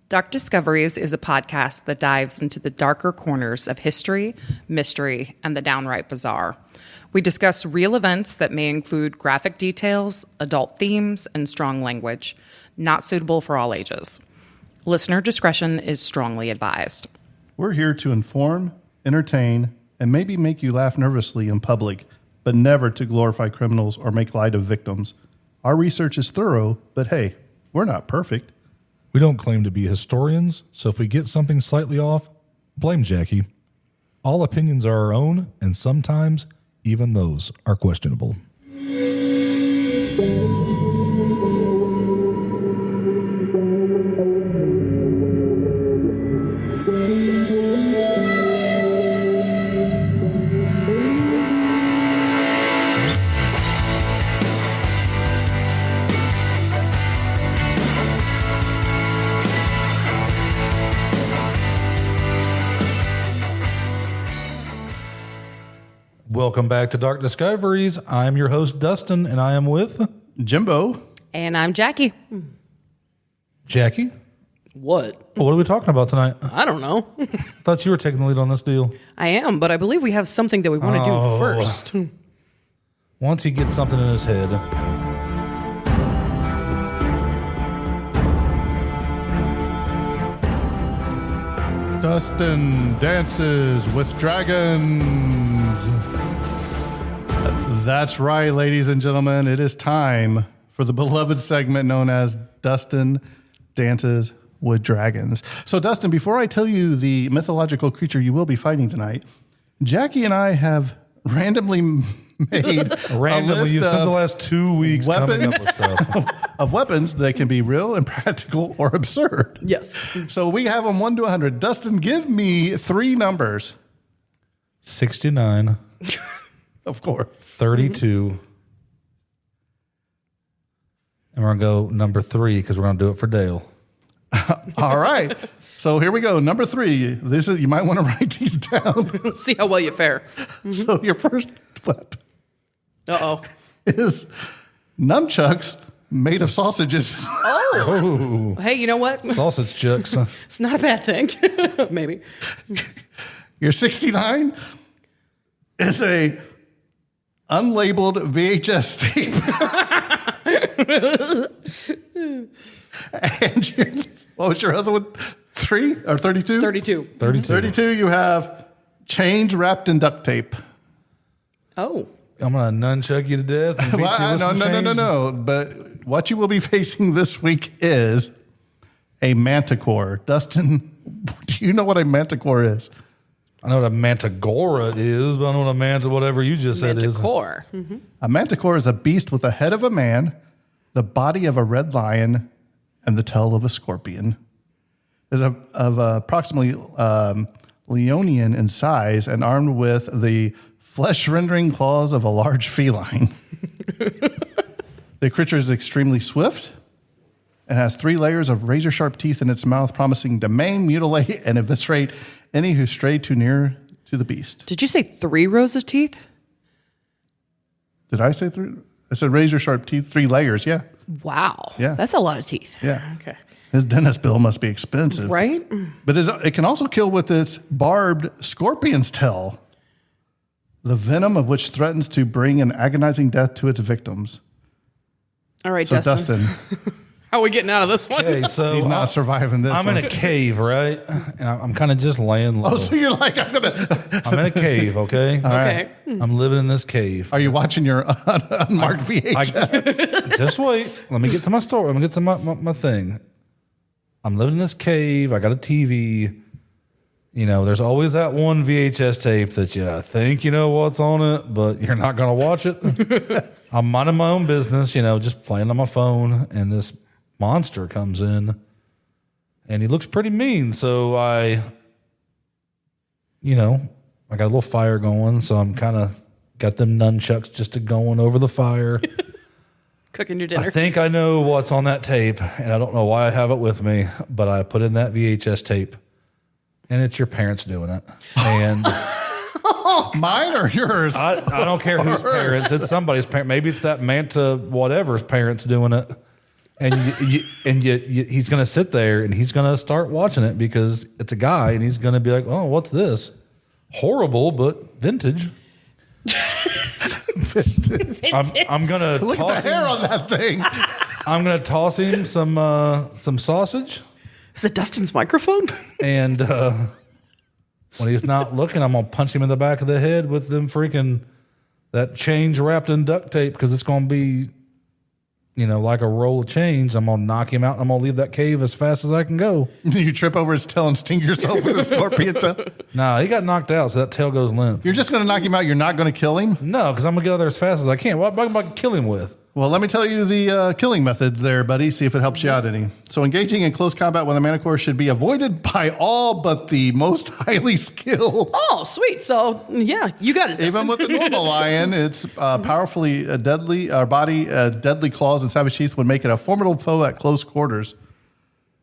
Dark Discoveries is a podcast that dives into the darker corners of history, mystery, and the downright bizarre. We discuss real events that may include graphic details, adult themes, and strong language, not suitable for all ages. Listener discretion is strongly advised. We're here to inform, entertain, and maybe make you laugh nervously in public, but never to glorify criminals or make light of victims. Our research is thorough, but hey, we're not perfect. We don't claim to be historians, so if we get something slightly off, blame Jackie. All opinions are our own, and sometimes even those are questionable. Welcome back to Dark Discoveries. I'm your host, Dustin, and I am with Jimbo. And I'm Jackie. Jackie. What? What are we talking about tonight? I don't know. Thought you were taking the lead on this deal. I am, but I believe we have something that we want to do first. Once he gets something in his head. Dustin dances with dragons. That's right, ladies and gentlemen. It is time for the beloved segment known as Dustin Dances with Dragons. So, Dustin, before I tell you the mythological creature you will be fighting tonight, Jackie and I have randomly made Randomly, you spent the last 2 weeks coming up with stuff. of weapons that can be real and practical or absurd. Yes. So we have them 1 to 100. Dustin, give me 3 numbers. 69. Of course. 32. And we're going to go number 3 because we're going to do it for Dale. All right. So here we go. Number 3. This is, you might want to write these down. See how well you fare. So your first weapon is nunchucks made of sausages. Oh. Hey, you know what? Sausage chucks. It's not a bad thing. Maybe. Your 69 is a unlabeled VHS tape. And what was your other one? 3 or 32? 32. 32, you have chains wrapped in duct tape. Oh. I'm going to nunchuck you to death. And beat you with some chains. No. But what you will be facing this week is a manticore. Dustin, do you know what a manticore is? I know what a mantigora is, but I don't know what a whatever you just said is. Manticore. Mm-hmm. A manticore is a beast with the head of a man, the body of a red lion, and the tail of a scorpion. Is of approximately leonian in size and armed with the flesh-rendering claws of a large feline. The creature is extremely swift and has 3 layers of razor-sharp teeth in its mouth, promising to maim, mutilate, and eviscerate any who stray too near to the beast. Did you say 3 rows of teeth? Did I say 3? I said razor-sharp teeth, 3 layers, yeah. Wow. Yeah. That's a lot of teeth. Yeah. Okay. His dentist bill must be expensive. Right? But it can also kill with its barbed scorpion's tail, the venom of which threatens to bring an agonizing death to its victims. All right, So, Dustin. How are we getting out of this one? Okay, so He's not surviving this I'm one. in a cave, right? And I'm kind of just laying low. Oh, so you're like, I'm I'm in a cave, okay? Okay. I'm living in this cave. Are you watching your unmarked VHS? Just wait. Let me get to my story. Let me get to my thing. I'm living in this cave. I got a TV. You know, there's always that one VHS tape that you think you know what's on it, but you're not going to watch it. I'm minding my own business, you know, just playing on my phone, and this monster comes in, and he looks pretty mean. So I got a little fire going, so I'm kind of got them nunchucks just to going over the fire. Cooking your dinner. I think I know what's on that tape, and I don't know why I have it with me, but I put in that VHS tape, and it's your parents doing it. And Mine or yours? I don't care whose parents. It's somebody's parent. Maybe it's that Manta whatever's parents doing it. And he's going to sit there and he's going to start watching it because it's a guy and he's going to be like, oh, what's this? Horrible, but vintage. I'm going to Look at the hair on that thing. I'm going to toss him some sausage. Is it Dustin's microphone? And when he's not looking, I'm going to punch him in the back of the head with that change wrapped in duct tape because it's going to be, like a roll of chains. I'm going to knock him out and I'm going to leave that cave as fast as I can go. You trip over his tail and sting yourself with a scorpion tail. Nah, he got knocked out, so that tail goes limp. You're just going to knock him out. You're not going to kill him? No, because I'm going to get out there as fast as I can. What am I going to kill him with? Well, let me tell you the killing methods there, buddy. See if it helps you out any. So engaging in close combat with a manticore should be avoided by all but the most highly skilled. Oh, sweet. So, yeah, you got it. Even with the normal lion, its powerfully deadly deadly claws and savage teeth would make it a formidable foe at close quarters.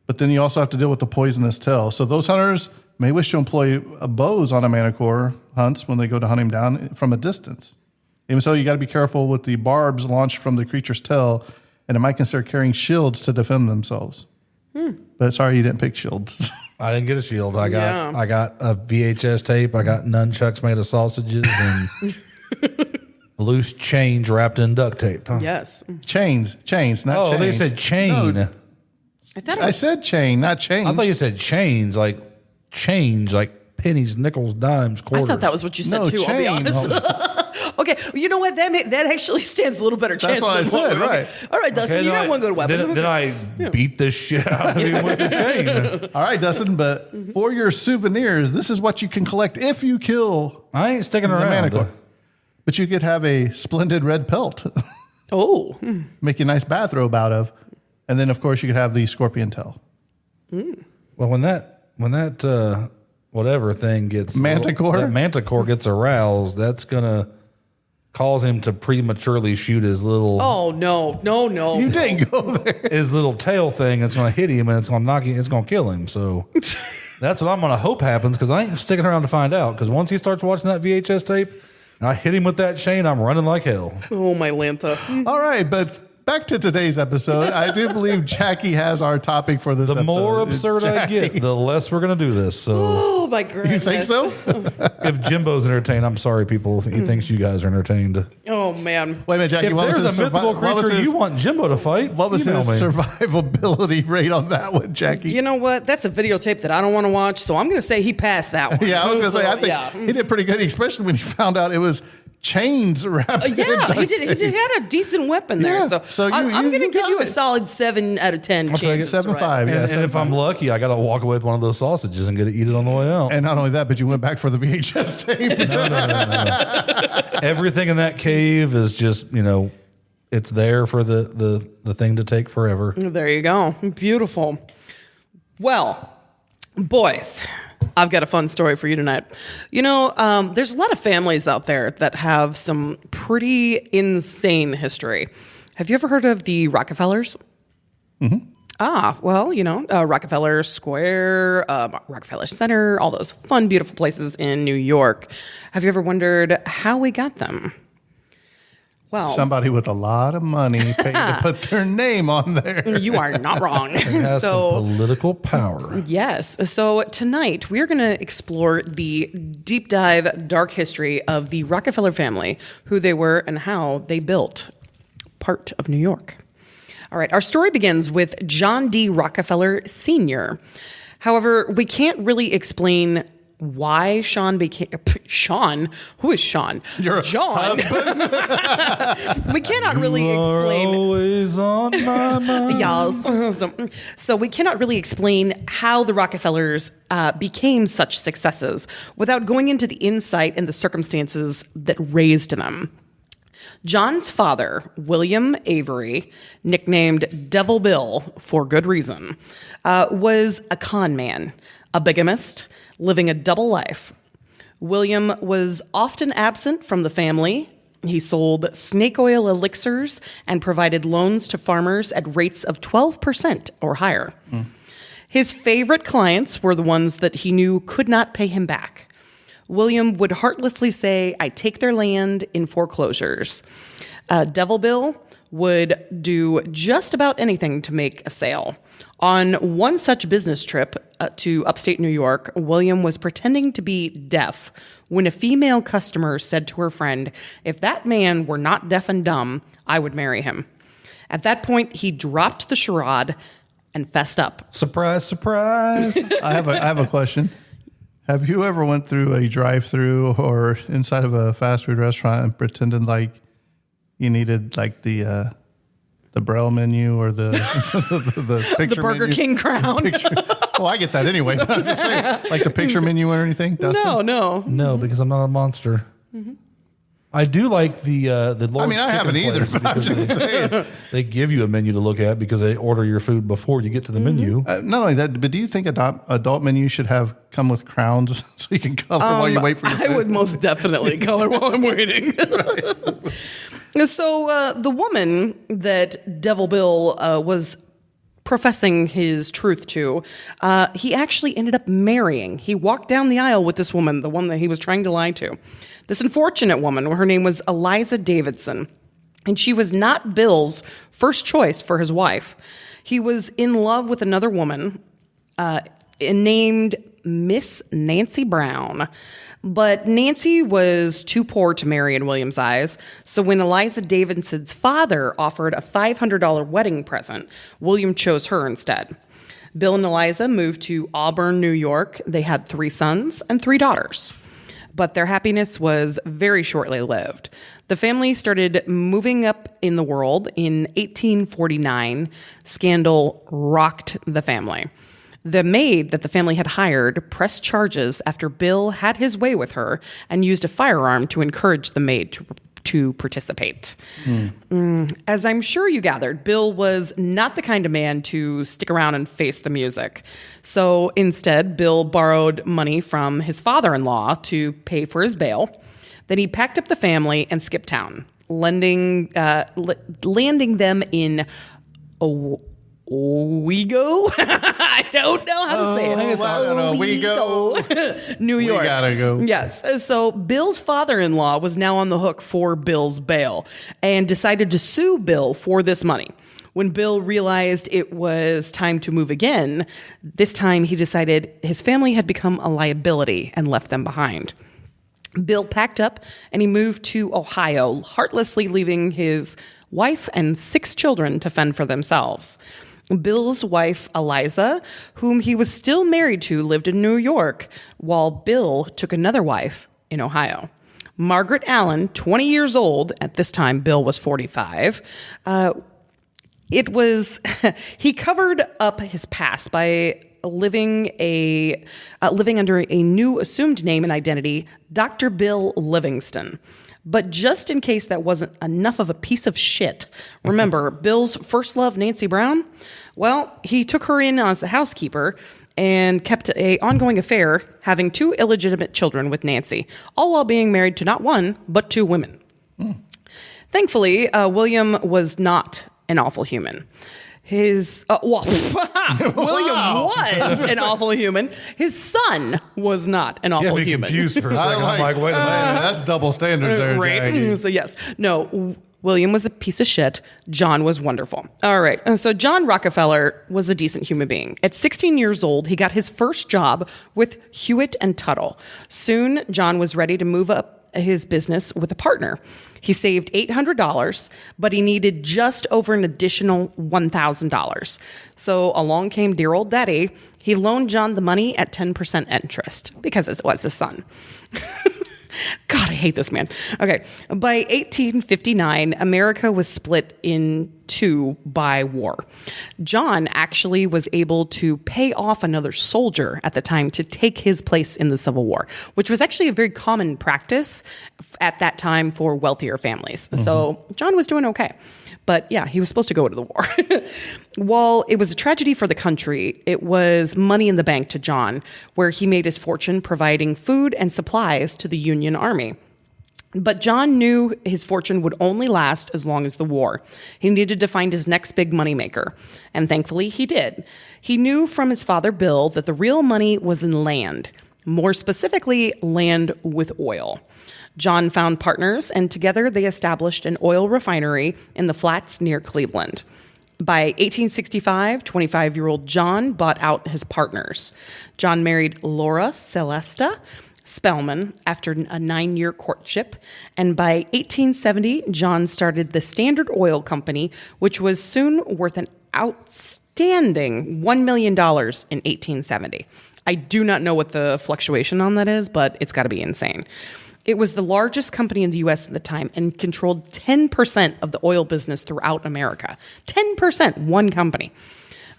But then you also have to deal with the poisonous tail. So those hunters may wish to employ bows on a manticore hunts when they go to hunt him down from a distance. Even so, you got to be careful with the barbs launched from the creature's tail, and it might consider carrying shields to defend themselves. But sorry, you didn't pick shields. I didn't get a shield. I got a VHS tape. I got nunchucks made of sausages and loose chains wrapped in duct tape. Huh? Yes. Chains, not chains. Oh, they said chain. No. I said chain, not chains. I thought you said chains, like change, like pennies, nickels, dimes, quarters. I thought that was what you said No, too, I'll be chain. honest. Okay, you know what? That actually stands a little better chance. That's what I than said, one. right. Okay. All right, Dustin, Okay, you got one good weapon. Then I beat the shit out of him with the chain. All right, Dustin, but for your souvenirs, this is what you can collect if you kill I ain't sticking the around. manticore. But you could have a splendid red pelt. Oh. Make you a nice bathrobe out of. And then, of course, you could have the scorpion tail. Well, when that whatever thing gets Manticore? that manticore gets aroused, that's gonna cause him to prematurely shoot his little Oh, no. You didn't go there. his little tail thing. It's gonna hit him and it's gonna knock him. It's gonna kill him. So that's what I'm gonna hope happens because I ain't sticking around to find out. Because once he starts watching that VHS tape and I hit him with that chain, I'm running like hell. Oh, my Lanta. All right, but back to today's episode. I do believe Jackie has our topic for this The episode. more absurd I get, the less we're gonna do this. So Oh, my goodness. You think so? if Jimbo's entertained, I'm sorry, people. He thinks you guys are entertained. Oh, man. Wait a minute, Jackie. If What was there's his a mythical creature you want Jimbo to fight, What was email his me. survivability rate on that one, Jackie? You know what? That's a videotape that I don't want to watch, so I'm going to say he passed that one. Yeah, I was going to say, I think Yeah. he did pretty good, especially when he found out it was chains wrapped in Yeah, duct he did. He tape. had a decent weapon there. Yeah. So, So I'm going to give got you a it. solid 7 out of 10 take it. chance. 7.5, yeah. And if I'm lucky, I got to walk away with one of those sausages and get to eat it on the way out. And not only that, but you went back for the VHS tape. No. Everything in that cave is just, it's there for the thing to take forever. There you go. Beautiful. Well, boys, I've got a fun story for you tonight. There's a lot of families out there that have some pretty insane history. Have you ever heard of the Rockefellers? Mm-hmm. Rockefeller Square, Rockefeller Center, all those fun, beautiful places in New York. Have you ever wondered how we got them? Well, Somebody with a lot of money paid to put their name on there. you are not wrong. It has some political power. Yes. So tonight we are going to explore the deep dive, dark history of the Rockefeller family, who they were and how they built part of New York. All right. Our story begins with John D. Rockefeller Sr. However, we can't really explain why Sean became Sean. Who is Sean? Your John. We cannot really explain. Always on my mind. Yes. So we cannot really explain how the Rockefellers became such successes without going into the insight and the circumstances that raised them. John's father, William Avery, nicknamed Devil Bill for good reason, was a con man, a bigamist, living a double life. William was often absent from the family. He sold snake oil elixirs and provided loans to farmers at rates of 12% or higher. His favorite clients were the ones that he knew could not pay him back. William would heartlessly say, "I take their land in foreclosures." Devil Bill would do just about anything to make a sale. On one such business trip to upstate New York, William was pretending to be deaf when a female customer said to her friend, "If that man were not deaf and dumb, I would marry him." At that point, he dropped the charade and fessed up. Surprise, surprise. I have a question. Have you ever went through a drive-through or inside of a fast food restaurant and pretended like you needed like the Braille menu or the the picture The Burger menu? King crown. Well, I get that anyway. But I'm just saying, like the picture menu or anything. Dustin? No. No, because I'm not a monster. I do like the Lord's I mean, I haven't Chicken either. place But I'm because just saying. they give you a menu to look at because they order your food before you get to the menu. Not only that, but do you think adult menu should have come with crowns so you can color while you wait for your food? I would most definitely color while I'm waiting. So the woman that Devil Bill was professing his truth to, he actually ended up marrying. He walked down the aisle with this woman, the one that he was trying to lie to. This unfortunate woman, her name was Eliza Davidson, and she was not Bill's first choice for his wife. He was in love with another woman named Miss Nancy Brown. But Nancy was too poor to marry in William's eyes, so when Eliza Davidson's father offered a $500 wedding present, William chose her instead. Bill and Eliza moved to Auburn, New York. They had 3 sons and 3 daughters. But their happiness was very shortly lived. The family started moving up in the world in 1849. Scandal rocked the family. The maid that the family had hired pressed charges after Bill had his way with her and used a firearm to encourage the maid to participate. As I'm sure you gathered, Bill was not the kind of man to stick around and face the music. So instead, Bill borrowed money from his father-in-law to pay for his bail. Then he packed up the family and skipped town, landing them in Owego? I don't know how to say it. I don't know. We go. New York. We gotta go. Yes. So Bill's father-in-law was now on the hook for Bill's bail and decided to sue Bill for this money. When Bill realized it was time to move again, this time he decided his family had become a liability and left them behind. Bill packed up and he moved to Ohio, heartlessly leaving his wife and 6 children to fend for themselves. Bill's wife, Eliza, whom he was still married to, lived in New York, while Bill took another wife in Ohio. Margaret Allen, 20 years old, at this time Bill was 45, he covered up his past by living under a new assumed name and identity, Dr. Bill Livingston. But just in case that wasn't enough of a piece of shit, remember Bill's first love, Nancy Brown? Well, he took her in as a housekeeper and kept an ongoing affair, having 2 illegitimate children with Nancy, all while being married to not 1, but 2 women. Thankfully, William was not an awful human. William was an awful human. His son was not an awful Yeah, human. confused for a second. I'm like, wait a minute. That's double standards there, Right. Jackie. So yes. No, William was a piece of shit. John was wonderful. All right. So John Rockefeller was a decent human being. At 16 years old, he got his first job with Hewitt and Tuttle. Soon, John was ready to move up his business with a partner. He saved $800, but he needed just over an additional $1,000. So along came dear old daddy. He loaned John the money at 10% interest because it was his son. God, I hate this man. Okay. By 1859, America was split in 2 by war. John actually was able to pay off another soldier at the time to take his place in the Civil War, which was actually a very common practice at that time for wealthier families. Mm-hmm. So John was doing okay. But yeah, he was supposed to go to the war. While it was a tragedy for the country, it was money in the bank to John, where he made his fortune providing food and supplies to the Union Army. But John knew his fortune would only last as long as the war. He needed to find his next big moneymaker, and thankfully he did. He knew from his father Bill that the real money was in land, more specifically land with oil. John found partners, and together they established an oil refinery in the flats near Cleveland. By 1865, 25-year-old John bought out his partners. John married Laura Celesta Spellman after a 9-year courtship, and by 1870, John started the Standard Oil Company, which was soon worth an outstanding $1 million in 1870. I do not know what the fluctuation on that is, but it's got to be insane. It was the largest company in the U.S. at the time and controlled 10% of the oil business throughout America. 10%, one company.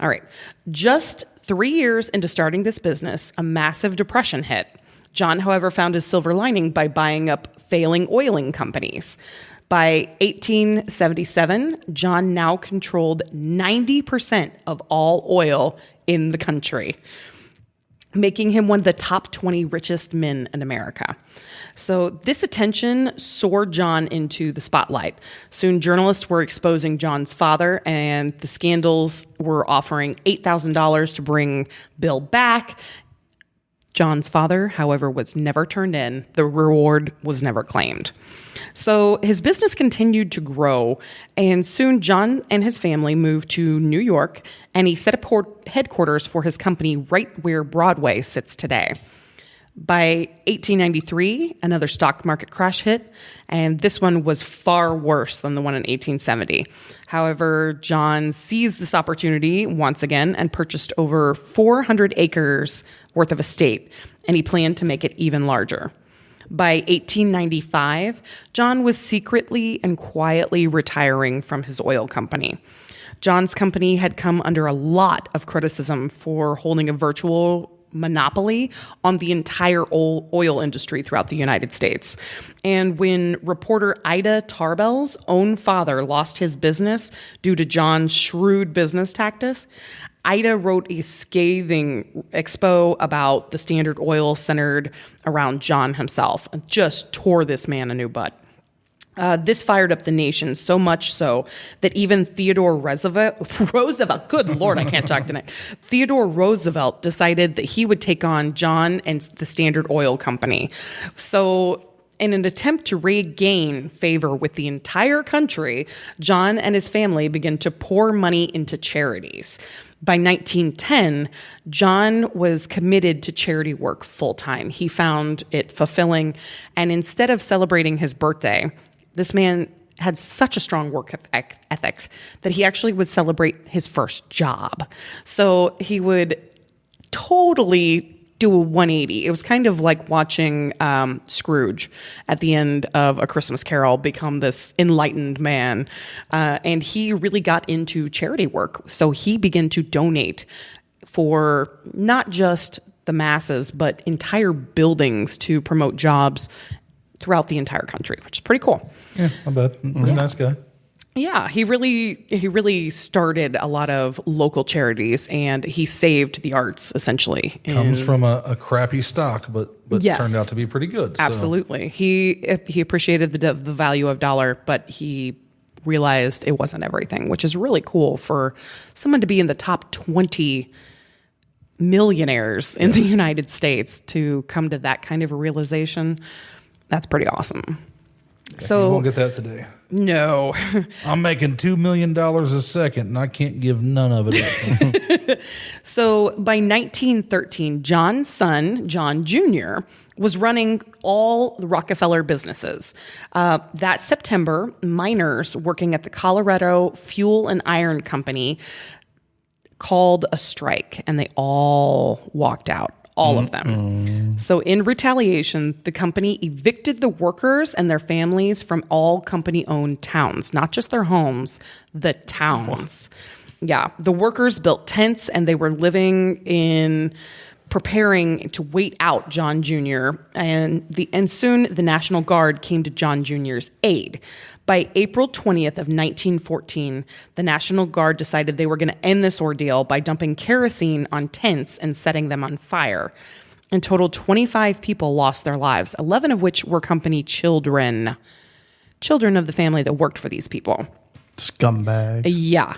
All right. Just 3 years into starting this business, a massive depression hit. John, however, found his silver lining by buying up failing oiling companies. By 1877, John now controlled 90% of all oil in the country, making him one of the top 20 richest men in America. So this attention soared John into the spotlight. Soon journalists were exposing John's father, and the scandals were offering $8,000 to bring Bill back. John's father, however, was never turned in. The reward was never claimed. So his business continued to grow, and soon John and his family moved to New York, and he set up headquarters for his company right where Broadway sits today. By 1893, another stock market crash hit, and this one was far worse than the one in 1870. However, John seized this opportunity once again and purchased over 400 acres worth of estate, and he planned to make it even larger. By 1895, John was secretly and quietly retiring from his oil company. John's company had come under a lot of criticism for holding a virtual monopoly on the entire oil industry throughout the United States. And when reporter Ida Tarbell's own father lost his business due to John's shrewd business tactics, Ida wrote a scathing expo about the Standard Oil centered around John himself and just tore this man a new butt. This fired up the nation so much so that even Theodore Roosevelt, good Lord, I can't talk tonight. Theodore Roosevelt decided that he would take on John and the Standard Oil Company. So in an attempt to regain favor with the entire country, John and his family began to pour money into charities. By 1910, John was committed to charity work full-time. He found it fulfilling, and instead of celebrating his birthday, this man had such a strong work ethics that he actually would celebrate his first job. So he would totally do a 180. It was kind of like watching Scrooge at the end of A Christmas Carol become this enlightened man. And he really got into charity work. So he began to donate for not just the masses, but entire buildings to promote jobs throughout the entire country, which is pretty cool. Yeah, not bad. Pretty nice guy. Yeah, he really started a lot of local charities, and he saved the arts essentially. Comes from a crappy stock, but Yes. turned out to be pretty good. So. Absolutely, he appreciated the value of dollar, but he realized it wasn't everything, which is really cool for someone to be in the top 20 millionaires in the United States to come to that kind of a realization. That's pretty awesome. So you won't get that today. No. I'm making $2 million a second, and I can't give none of it up. So by 1913, John's son, John Jr., was running all the Rockefeller businesses. That September, miners working at the Colorado Fuel and Iron Company called a strike, and they all walked out. All of them. So in retaliation, the company evicted the workers and their families from all company-owned towns, not just their homes, the towns. Yeah, the workers built tents, and they were preparing to wait out John Jr. And soon the National Guard came to John Jr.'s aid. By April 20th of 1914, the National Guard decided they were going to end this ordeal by dumping kerosene on tents and setting them on fire. In total, 25 people lost their lives, 11 of which were company children of the family that worked for these people. Scumbag. Yeah.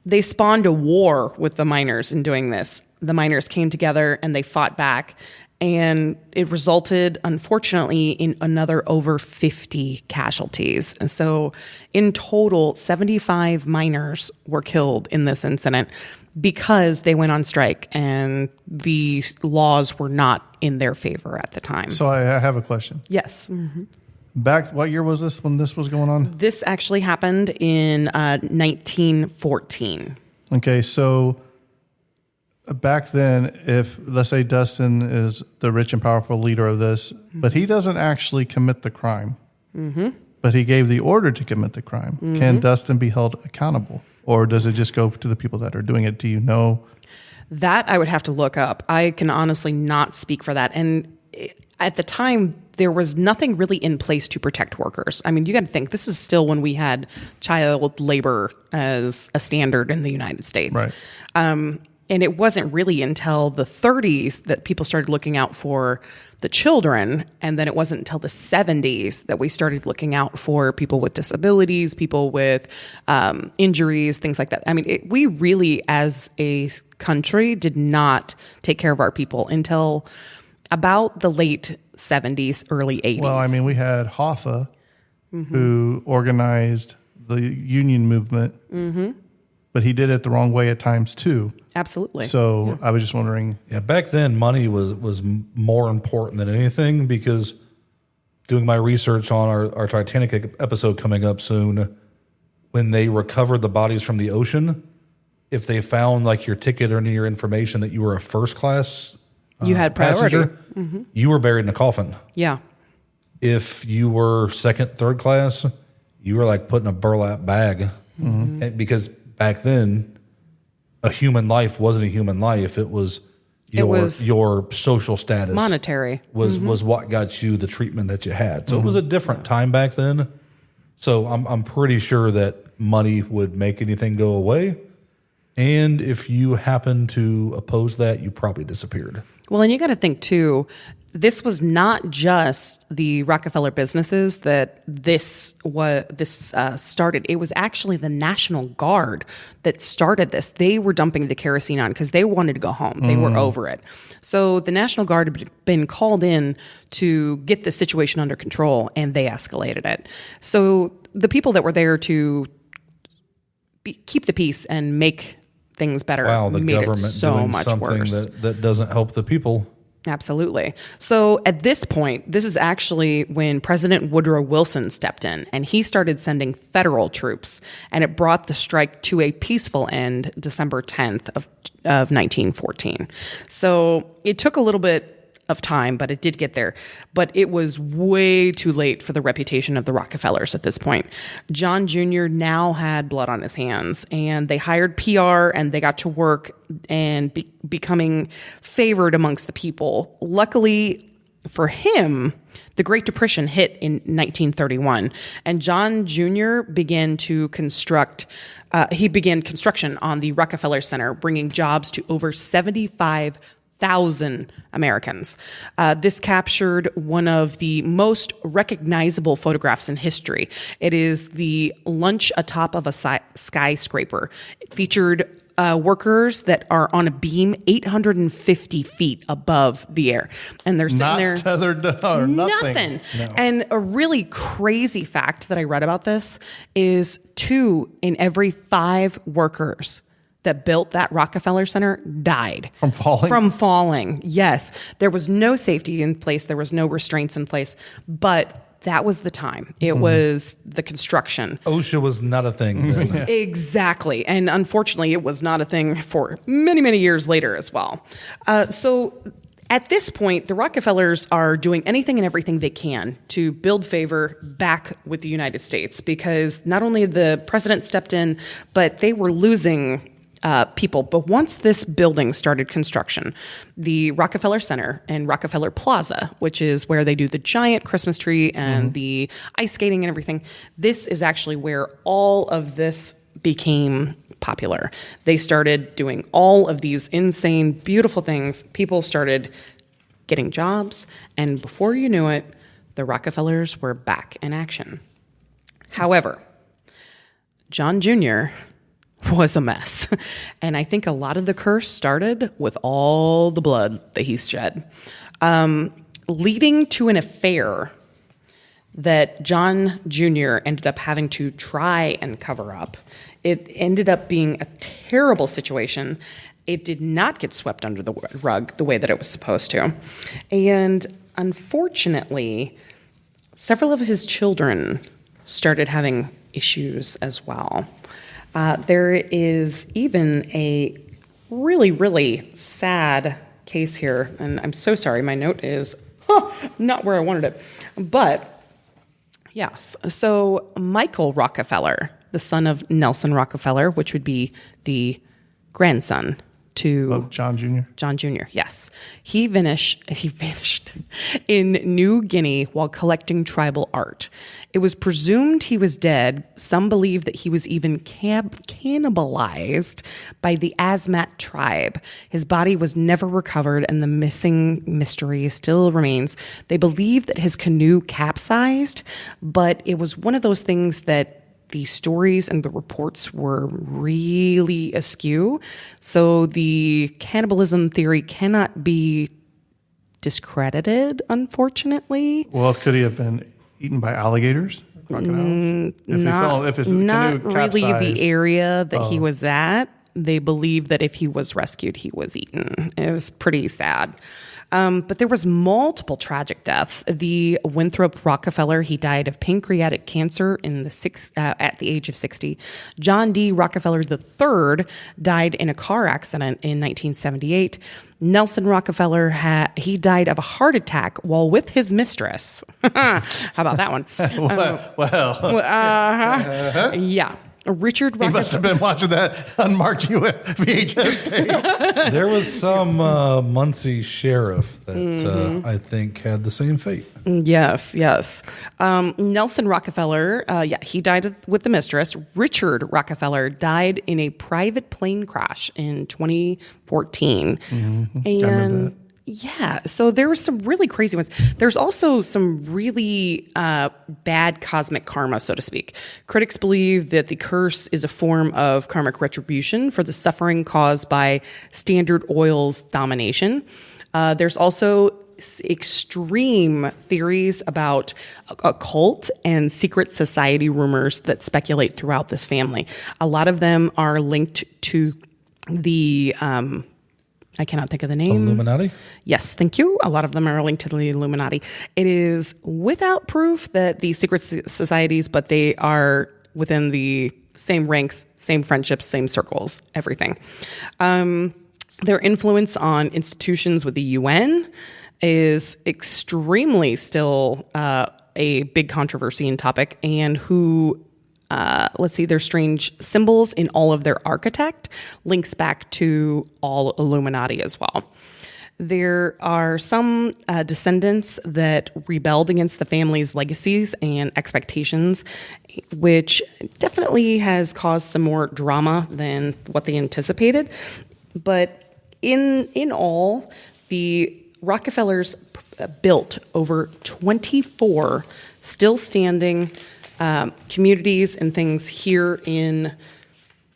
They spawned a war with the miners in doing this. The miners came together and they fought back. And it resulted, unfortunately, in another over 50 casualties. And so in total, 75 miners were killed in this incident because they went on strike and the laws were not in their favor at the time. So I have a question. Yes. Back, what year was this when this was going on? This actually happened in 1914. Okay, so back then, if, let's say Dustin is the rich and powerful leader of this, but he doesn't actually commit the crime, but he gave the order to commit the crime, can Dustin be held accountable? Or does it just go to the people that are doing it? Do you know? That I would have to look up. I can honestly not speak for that. And at the time, there was nothing really in place to protect workers. I mean, you got to think, this is still when we had child labor as a standard in the United States. Right. And it wasn't really until the 30s that people started looking out for the children. And then it wasn't until the 70s that we started looking out for people with disabilities, people with injuries, things like that. I mean, we really, as a country, did not take care of our people until about the late 70s, early 80s. Well, I mean, we had Hoffa, who organized the union movement, but he did it the wrong way at times too. Absolutely. So I was just wondering. Yeah, back then money was more important than anything, because doing my research on our Titanic episode coming up soon, when they recovered the bodies from the ocean, if they found like your ticket or any of your information that you were a first class you had priority. passenger, you were buried in a coffin. Yeah. If you were second, third class, you were like put in a burlap bag. And because back then, a human life wasn't a human life. It was your social status. Monetary. Was what got you the treatment that you had. So it was a different time back then. So I'm pretty sure that money would make anything go away. And if you happen to oppose that, you probably disappeared. Well, and you got to think too, this was not just the Rockefeller businesses that this started. It was actually the National Guard that started this. They were dumping the kerosene on because they wanted to go home. They were over it. So the National Guard had been called in to get the situation under control, and they escalated it. So the people that were there to keep the peace and make things better Wow, the made government it so doing much something worse. that doesn't help the people. Absolutely. So at this point, this is actually when President Woodrow Wilson stepped in, and he started sending federal troops, and it brought the strike to a peaceful end December 10th of 1914. So it took a little bit of time, but it did get there. But it was way too late for the reputation of the Rockefellers at this point. John Jr. now had blood on his hands, and they hired PR, and they got to work and becoming favored amongst the people. Luckily for him, the Great Depression hit in 1931, and John Jr. began to construct. He began construction on the Rockefeller Center, bringing jobs to over 75,000 Americans. This captured one of the most recognizable photographs in history. It is the lunch atop of a skyscraper. It featured workers that are on a beam 850 feet above the air. And they're sitting there. Not tethered or nothing. No. And a really crazy fact that I read about this is 2 in every 5 workers that built that Rockefeller Center died. From falling? From falling, yes. There was no safety in place. There was no restraints in place. But that was the time. It was the construction. OSHA was not a thing then. Exactly. And unfortunately, it was not a thing for many, many years later as well. So at this point, the Rockefellers are doing anything and everything they can to build favor back with the United States, because not only the president stepped in, but they were losing people. But once this building started construction, the Rockefeller Center and Rockefeller Plaza, which is where they do the giant Christmas tree and the ice skating and everything, this is actually where all of this became popular. They started doing all of these insane, beautiful things. People started getting jobs, and before you knew it, the Rockefellers were back in action. However, John Jr. was a mess. And I think a lot of the curse started with all the blood that he shed. leading to an affair that John Jr. ended up having to try and cover up. It ended up being a terrible situation. It did not get swept under the rug the way that it was supposed to. And unfortunately, several of his children started having issues as well. There is even a really, really sad case here, and I'm so sorry, my note is not where I wanted it. But yes, so Michael Rockefeller, the son of Nelson Rockefeller, which would be the grandson to John Jr. John Jr., yes. He vanished in New Guinea while collecting tribal art. It was presumed he was dead. Some believe that he was even cannibalized by the Asmat tribe. His body was never recovered, and the missing mystery still remains. They believe that his canoe capsized, but it was one of those things that the stories and the reports were really askew. So the cannibalism theory cannot be discredited, unfortunately. Well, could he have been eaten by alligators? Crocodiles? If his Not canoe really capsized. the area that he was at. They believe that if he was rescued, he was eaten. It was pretty sad. But there was multiple tragic deaths. The Winthrop Rockefeller, he died of pancreatic cancer at the age of 60. John D. Rockefeller III died in a car accident in 1978. Nelson Rockefeller, he died of a heart attack while with his mistress. How about that one? Yeah. Richard Rockefeller. He must have been watching that unmarked VHS tape. There was some Muncie sheriff that I think had the same fate. Yes. Nelson Rockefeller, he died with the mistress. Richard Rockefeller died in a private plane crash in 2014. And yeah, so there were some really crazy ones. There's also some really bad cosmic karma, so to speak. Critics believe that the curse is a form of karmic retribution for the suffering caused by Standard Oil's domination. There's also extreme theories about occult and secret society rumors that speculate throughout this family. A lot of them are linked to the I cannot think of the name. Illuminati? Yes, thank you. A lot of them are linked to the Illuminati. It is without proof that these secret societies, but they are within the same ranks, same friendships, same circles, everything. Their influence on institutions with the UN is extremely still a big controversy and topic, and who their strange symbols in all of their architect links back to all Illuminati as well. There are some descendants that rebelled against the family's legacies and expectations, which definitely has caused some more drama than what they anticipated. But in all, the Rockefellers built over 24 still standing communities and things here in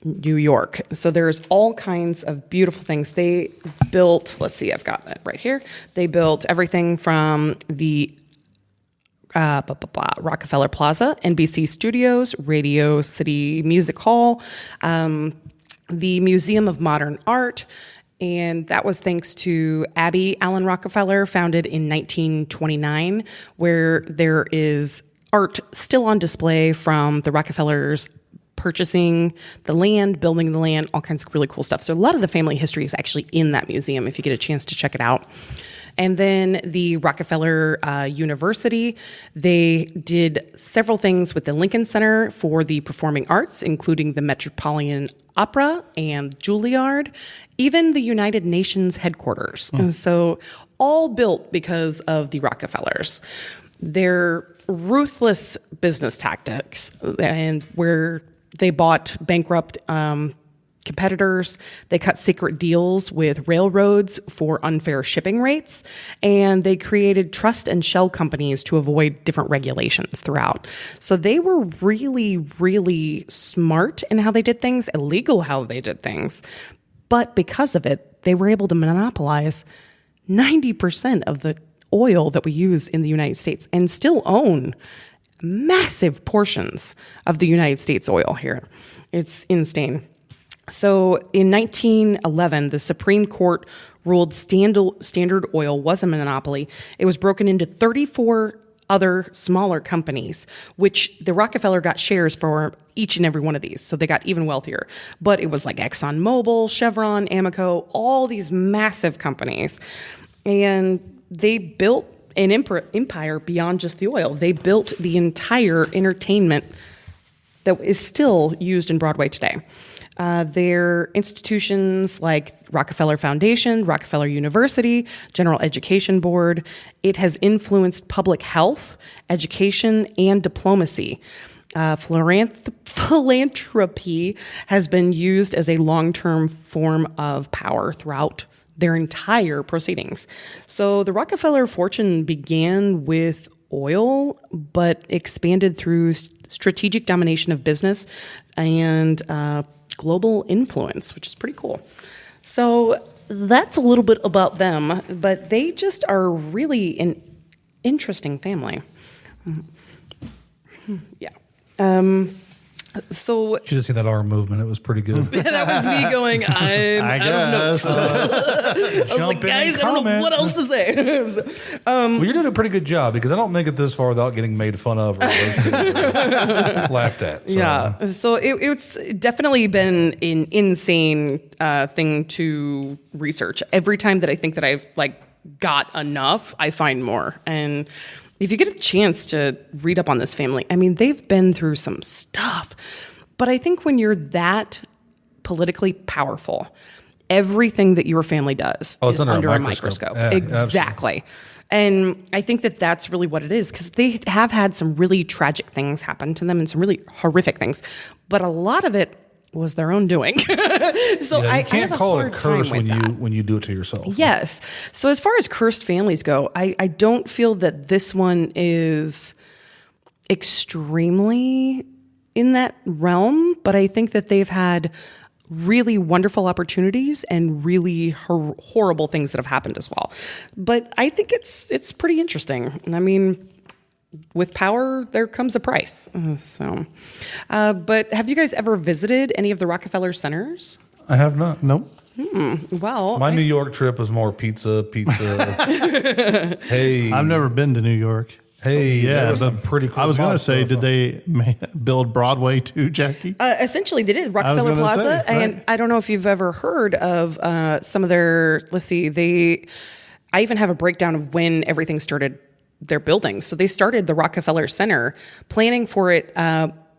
New York. So there's all kinds of beautiful things. They built, let's see, I've got it right here. They built everything from the Rockefeller Plaza, NBC Studios, Radio City Music Hall, the Museum of Modern Art, and that was thanks to Abby Allen Rockefeller, founded in 1929, where there is art still on display from the Rockefellers purchasing the land, building the land, all kinds of really cool stuff. So a lot of the family history is actually in that museum if you get a chance to check it out. And then the Rockefeller University, they did several things with the Lincoln Center for the Performing Arts, including the Metropolitan Opera and Juilliard, even the United Nations headquarters. And so all built because of the Rockefellers. Their ruthless business tactics, and where they bought bankrupt competitors, they cut secret deals with railroads for unfair shipping rates, and they created trust and shell companies to avoid different regulations throughout. So they were really, really smart in how they did things, illegal how they did things, but because of it, they were able to monopolize 90% of the oil that we use in the United States and still own massive portions of the United States oil here. It's insane. So in 1911, the Supreme Court ruled Standard Oil was a monopoly. It was broken into 34 other smaller companies, which the Rockefeller got shares for each and every one of these. So they got even wealthier. But it was like ExxonMobil, Chevron, Amoco, all these massive companies. And they built an empire beyond just the oil. They built the entire entertainment that is still used in Broadway today. Their institutions like Rockefeller Foundation, Rockefeller University, General Education Board, it has influenced public health, education, and diplomacy. Philanthropy has been used as a long-term form of power throughout their entire proceedings. So the Rockefeller fortune began with oil, but expanded through strategic domination of business and global influence, which is pretty cool. So that's a little bit about them, but they just are really an interesting family. Yeah. So You should have seen that arm movement. It was pretty good. that was me going, I guess. don't know. I was like, guys, I don't know what else to say. Well, you're doing a pretty good job because I don't make it this far without getting made fun of or roasted or laughed at. So. Yeah. So it's definitely been an insane thing to research. Every time that I think that I've got enough, I find more. And if you get a chance to read up on this family, I mean, they've been through some stuff. But I think when you're that politically powerful, everything that your family does is under a microscope. Yeah, exactly. And I think that that's really what it is, because they have had some really tragic things happen to them and some really horrific things. But a lot of it was their own doing. So Yeah, I you can't call it a curse when you do it to yourself. Yes. So as far as cursed families go, I don't feel that this one is extremely in that realm, but I think that they've had really wonderful opportunities and really horrible things that have happened as well. But I think it's pretty interesting. I mean, with power, there comes a price. But have you guys ever visited any of the Rockefeller centers? I have not. Nope. Well, My New York trip was more pizza. Hey, I've never been to New York. Hey, Yeah, there was but some pretty cool. I was going to spots say, stuff. did they build Broadway too, Jackie? essentially, they did Rockefeller gonna Plaza, say, right. and I don't know if you've ever heard of some of their. Let's see, I even have a breakdown of when everything started. Their buildings. So they started the Rockefeller Center. Planning for it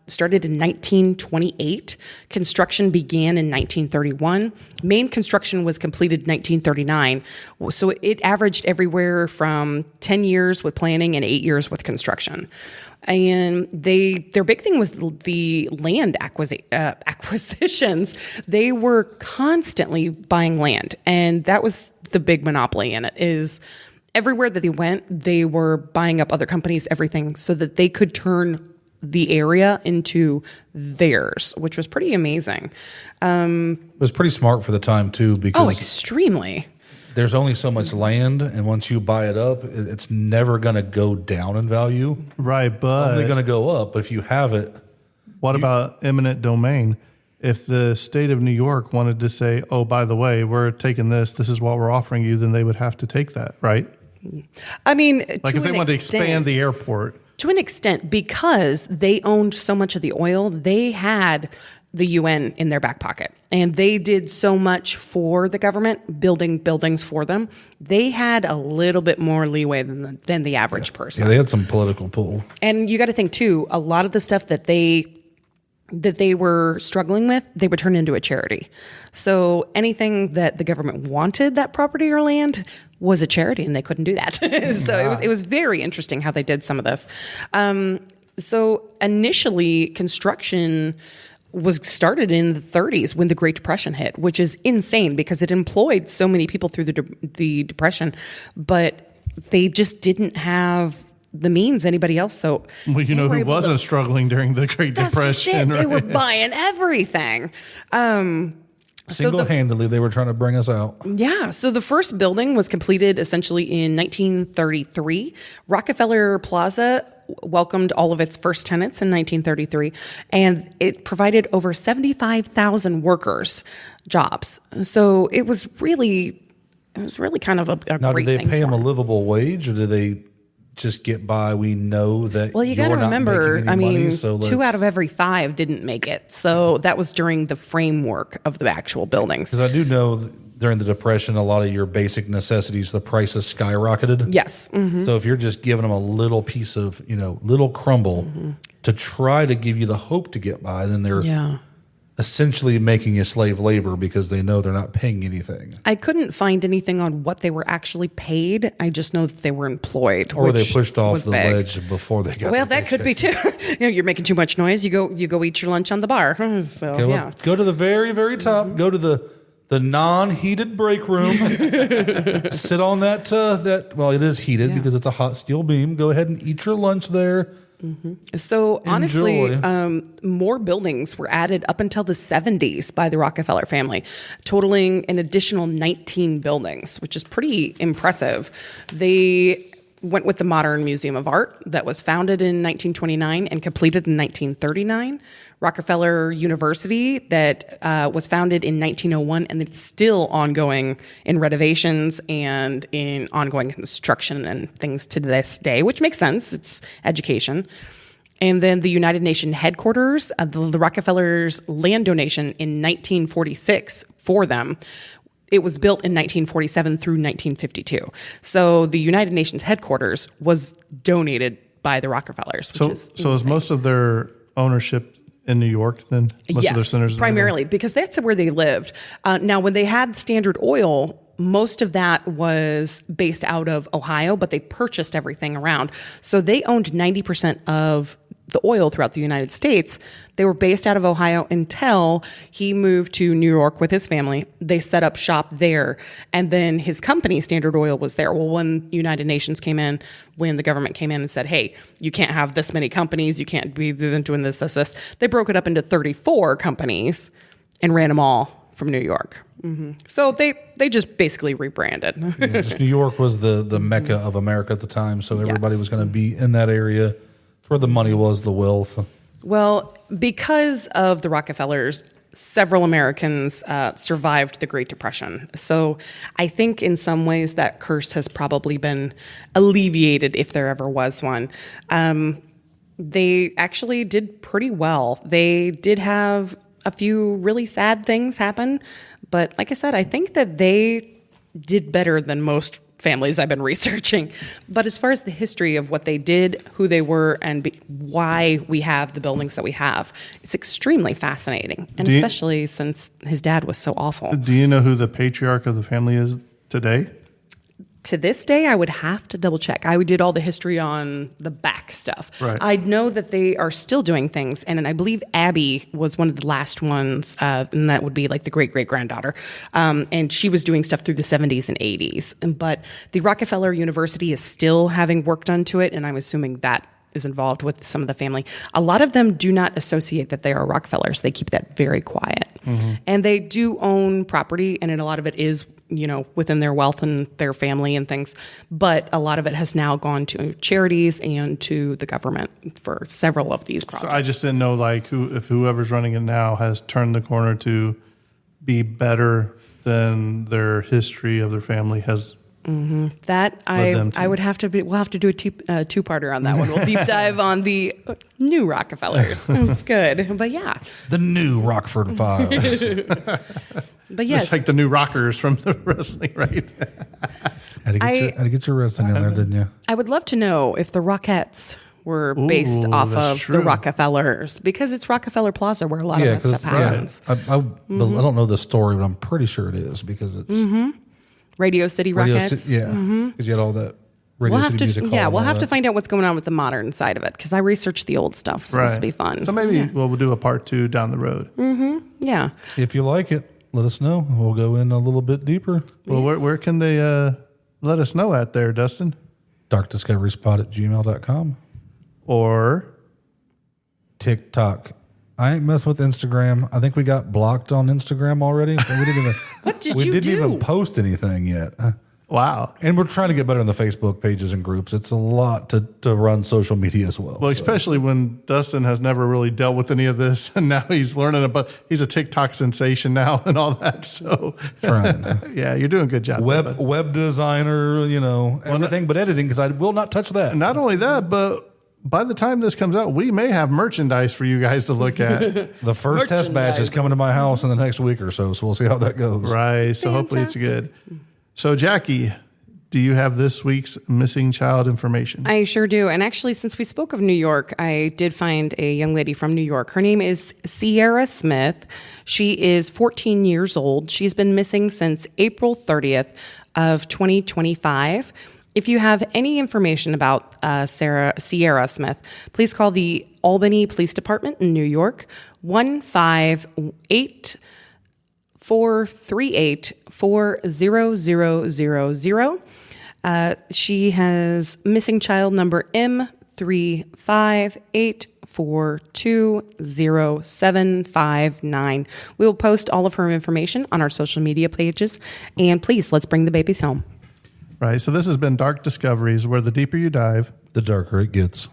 started in 1928. Construction began in 1931. Main construction was completed in 1939. So it averaged everywhere from 10 years with planning and 8 years with construction. And their big thing was the land acquisitions. They were constantly buying land, and that was the big monopoly in it. Is everywhere that they went, they were buying up other companies, everything, so that they could turn the area into theirs, which was pretty amazing. It was pretty smart for the time too, because Extremely. there's only so much land, and once you buy it up, it's never going to go down in value. Right, It's only but going to go up. But if you have it, what about eminent domain? If the state of New York wanted to say, oh, by the way, we're taking this is what we're offering you, then they would have to take that, right? I mean, Like if they wanted to expand the airport. to an extent, because they owned so much of the oil, they had the UN in their back pocket. And they did so much for the government, building buildings for them. They had a little bit more leeway than the average person. yeah, they had some political pull. And you got to think too, a lot of the stuff that they were struggling with, they would turn into a charity. So anything that the government wanted, that property or land, was a charity, and they couldn't do that. So it was very interesting how they did some of this. So initially, construction was started in the 30s when the Great Depression hit, which is insane because it employed so many people through the Depression, but they just didn't have the means anybody else. So Well, you know who wasn't struggling during the Great that's just Depression, it. They right? were buying everything. Single-handedly, they were trying to bring us out. Yeah. So the first building was completed essentially in 1933. Rockefeller Plaza welcomed all of its first tenants in 1933, and it provided over 75,000 workers jobs. So it was really kind of a Now, great did they thing pay for them a livable wage, or did they just get by? We know that. Well, you got to you're not remember, making any money, so 2 out of every 5 didn't make it. So that was during the framework of the actual buildings. Because I do know during the Depression, a lot of your basic necessities, the prices skyrocketed. Yes. Mm-hmm. So if you're just giving them a little piece of, little crumble to try to give you the hope to get by, then they're essentially making you slave labor because they know they're not paying anything. I couldn't find anything on what they were actually paid. I just know that they were employed. Or they which pushed off was the big. ledge before they got Well, their that could be too. You're making too much noise. You go eat your lunch on the bar. So, Go to the very, very top. Go to the non-heated break room. Sit on that. Well, it is heated because it's a hot steel beam. Go ahead and eat your lunch there. So honestly, Enjoy. more buildings were added up until the 70s by the Rockefeller family, totaling an additional 19 buildings, which is pretty impressive. They went with the Modern Museum of Art that was founded in 1929 and completed in 1939. Rockefeller University that was founded in 1901, and it's still ongoing in renovations and in ongoing construction and things to this day, which makes sense. It's education. And then the United Nations headquarters, the Rockefellers' land donation in 1946 for them. It was built in 1947 through 1952. So the United Nations headquarters was donated by the Rockefellers. So is most of their ownership in New York then? Most of their centers primarily, because that's where they lived. Now, when they had Standard Oil, most of that was based out of Ohio, but they purchased everything around. So they owned 90% of the oil throughout the United States. They were based out of Ohio until he moved to New York with his family. They set up shop there. And then his company, Standard Oil, was there. Well, when United Nations came in, when the government came in and said, hey, you can't have this many companies, you can't be doing this, they broke it up into 34 companies and ran them all from New York. Mm-hmm. So they just basically rebranded. New York was the mecca of America at the time, so everybody was going to be in that area. Where the money was, the wealth. Well, because of the Rockefellers, several Americans survived the Great Depression. So I think in some ways that curse has probably been alleviated if there ever was one. They actually did pretty well. They did have a few really sad things happen, but like I said, I think that they did better than most families I've been researching. But as far as the history of what they did, who they were, and why we have the buildings that we have, it's extremely fascinating. And especially since his dad was so awful. Do you know who the patriarch of the family is today? To this day, I would have to double check. I did all the history on the back stuff. Right. I know that they are still doing things, and I believe Abby was one of the last ones, and that would be like the great-great-granddaughter. And she was doing stuff through the 70s and 80s. But the Rockefeller University is still having work done to it, and I'm assuming that is involved with some of the family. A lot of them do not associate that they are Rockefellers. They keep that very quiet. Mm-hmm. And they do own property, and a lot of it is within their wealth and their family and things. But a lot of it has now gone to charities and to the government for several of these projects. So I just didn't know if whoever's running it now has turned the corner to be better than their history of their family has. Mm-hmm. That I would have to be. We'll have to do a two-parter on that one. We'll deep dive on the new Rockefellers. It's good, but yeah, the new Rockford Files. But yes, it's like the new rockers from the wrestling, right? Had to get your wrestling in there, didn't you? I would love to know if the Rockettes were based off of the Rockefellers, because it's Rockefeller Plaza where a lot of that stuff happens. I don't know the story, but I'm pretty sure it is because it's Radio City Rockettes. Because you had all that Radio City Music Hall. Yeah, we'll have to find out what's going on with the modern side of it, because I researched the old stuff, so this will be fun. So maybe we'll do a part 2 down the road. Mm-hmm. Yeah. If you like it, let us know. We'll go in a little bit deeper. Well, where can they let us know at there, Dustin? darkdiscoveryspot@gmail.com or TikTok I ain't messing with Instagram. I think we got blocked on Instagram already. So we didn't even, What did we you didn't do? even post anything yet. Wow. And we're trying to get better on the Facebook pages and groups. It's a lot to run social media as well. Well, so. especially when Dustin has never really dealt with any of this, and now he's learning about. He's a TikTok sensation now and all that. So, Trying. yeah, you're doing a good job. Web designer, everything but editing, because I will not touch that. Not only that, but by the time this comes out, we may have merchandise for you guys to look at. The first test batch is coming to my house in the next week or so we'll see how that goes. Right. So hopefully it's good. So Jackie, do you have this week's missing child information? I sure do. And actually, since we spoke of New York, I did find a young lady from New York. Her name is Sierra Smith. She is 14 years old. She's been missing since April 30th of 2025. If you have any information about Sierra Smith, please call the Albany Police Department in New York, 158-438-40000. She has missing child number M358420759. We will post all of her information on our social media pages. And please, let's bring the babies home. Right. So this has been Dark Discoveries, where the deeper you dive, The darker it gets.